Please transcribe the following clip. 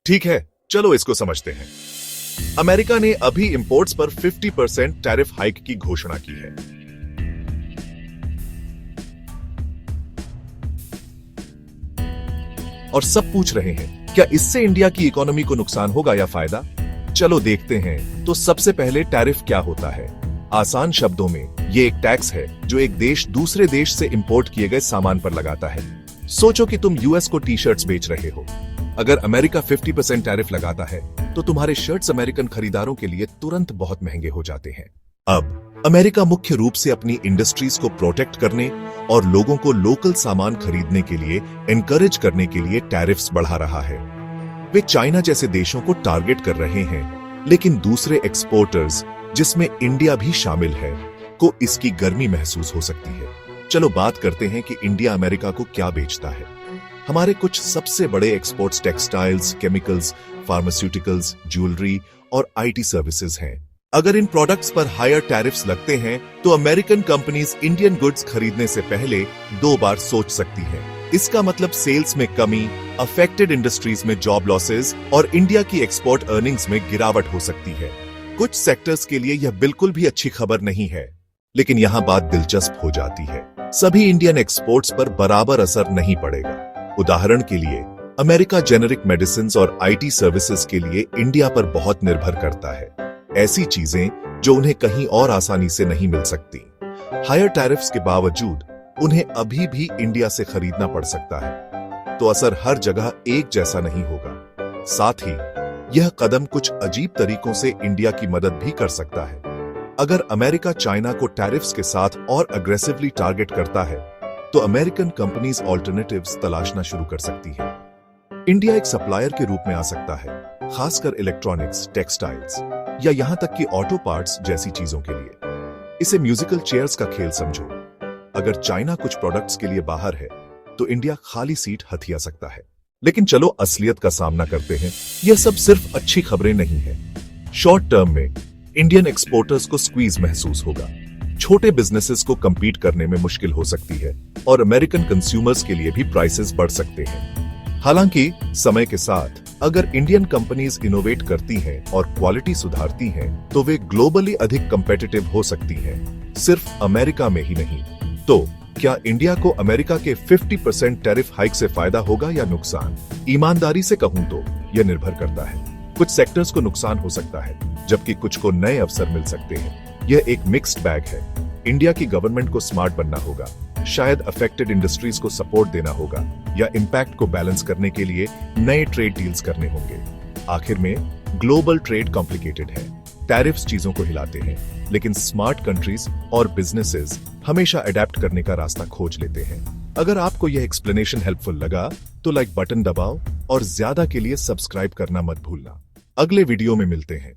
ठीक है, चलो इसको समझते हैं। अमेरिका ने अभी इंपोर्ट्स पर 50% टैरिफ हाइक की घोषणा की है। और सब पूछ रहे हैं, क्या इससे इंडिया की इकोनॉमी को नुकसान होगा या फायदा? चलो देखते हैं। तो सबसे पहले टैरिफ क्या होता है? आसान शब्दों में ये एक टैक्स है जो एक देश दूसरे देश से इंपोर्ट किए गए सामान पर लगाता है। सोचो कि तुम यूएस को टी शर्ट्स बेच रहे हो। अगर अमेरिका 50% टैरिफ लगाता है तो तुम्हारे शर्ट्स अमेरिकन खरीदारों के लिए तुरंत बहुत महंगे हो जाते हैं। अब अमेरिका मुख्य रूप से अपनी इंडस्ट्रीज को प्रोटेक्ट करने और लोगों को लोकल सामान खरीदने के लिए एनकरेज करने के लिए टैरिफ्स बढ़ा रहा है। वे चाइना जैसे देशों को टारगेट कर रहे हैं, लेकिन दूसरे एक्सपोर्टर्स, जिसमें इंडिया भी शामिल है, को इसकी गर्मी महसूस हो सकती है। चलो बात करते हैं कि इंडिया अमेरिका को क्या बेचता है। हमारे कुछ सबसे बड़े exports textiles, chemicals, pharmaceuticals, jewellery और आईटी सर्विसेज हैं। अगर इन प्रोडक्ट्स पर हायर टैरिफ्स लगते हैं तो अमेरिकन कंपनीज इंडियन गुड्स खरीदने से पहले 2 बार सोच सकती हैं। इसका मतलब सेल्स में कमी, अफेक्टेड इंडस्ट्रीज में जॉब लॉसेस और इंडिया की एक्सपोर्ट अर्निंग्स में गिरावट हो सकती है। कुछ सेक्टर्स के लिए यह बिल्कुल भी अच्छी खबर नहीं है, लेकिन यहाँ बात दिलचस्प हो जाती है। सभी इंडियन एक्सपोर्ट्स पर बराबर असर नहीं पड़ेगा। उदाहरण के लिए, अमेरिका जेनेरिक मेडिसिन और आईटी सर्विसेज के लिए इंडिया पर बहुत निर्भर करता है, ऐसी चीजें जो उन्हें कहीं और आसानी से नहीं मिल सकती। हायर टैरिफ्स के बावजूद उन्हें अभी भी इंडिया से खरीदना पड़ सकता है, तो असर हर जगह एक जैसा नहीं होगा। साथ ही यह कदम कुछ अजीब तरीकों से इंडिया की मदद भी कर सकता है। अगर अमेरिका चाइना को टैरिफ्स के साथ और अग्रेसिवली टारगेट करता है, तो अमेरिकन कंपनीज ऑल्टरनेटिव्स तलाशना शुरू कर सकती हैं। इंडिया एक सप्लायर के रूप में आ सकता है, खासकर इलेक्ट्रॉनिक्स, टेक्सटाइल्स या यहां तक कि ऑटो पार्ट्स जैसी चीजों के लिए। इसे म्यूजिकल चेयर्स का खेल समझो। अगर चाइना कुछ प्रोडक्ट्स के लिए बाहर है, तो इंडिया खाली सीट हथिया सकता है। लेकिन चलो असलियत का सामना करते हैं। यह सब सिर्फ अच्छी खबरें नहीं है। शॉर्ट टर्म में इंडियन एक्सपोर्टर्स को स्क्वीज महसूस होगा, छोटे बिजनेसेस को compete करने में मुश्किल हो सकती है और अमेरिकन कंज्यूमर्स के लिए भी प्राइसेस बढ़ सकते हैं। हालांकि समय के साथ अगर इंडियन कंपनीज इनोवेट करती हैं और क्वालिटी सुधारती हैं, तो वे ग्लोबली अधिक कंपेटिटिव हो सकती हैं, सिर्फ अमेरिका में ही नहीं। तो क्या इंडिया को अमेरिका के 50% टैरिफ हाइक से फायदा होगा या नुकसान? ईमानदारी से कहूं तो यह निर्भर करता है। कुछ सेक्टर्स को नुकसान हो सकता है, जबकि कुछ को नए अवसर मिल सकते हैं। यह एक मिक्स्ड बैग है। इंडिया की गवर्नमेंट को स्मार्ट बनना होगा, शायद अफेक्टेड इंडस्ट्रीज को सपोर्ट देना होगा, या इम्पैक्ट को बैलेंस करने के लिए नए ट्रेड डील्स करने होंगे। आखिर में ग्लोबल ट्रेड कॉम्प्लिकेटेड है। टैरिफ्स चीजों को हिलाते हैं, लेकिन स्मार्ट कंट्रीज और बिजनेसेस हमेशा अडेप्ट करने का रास्ता खोज लेते हैं। अगर आपको यह एक्सप्लेनेशन हेल्पफुल लगा तो लाइक बटन दबाओ और ज्यादा के लिए सब्सक्राइब करना मत भूलना। अगले वीडियो में मिलते हैं।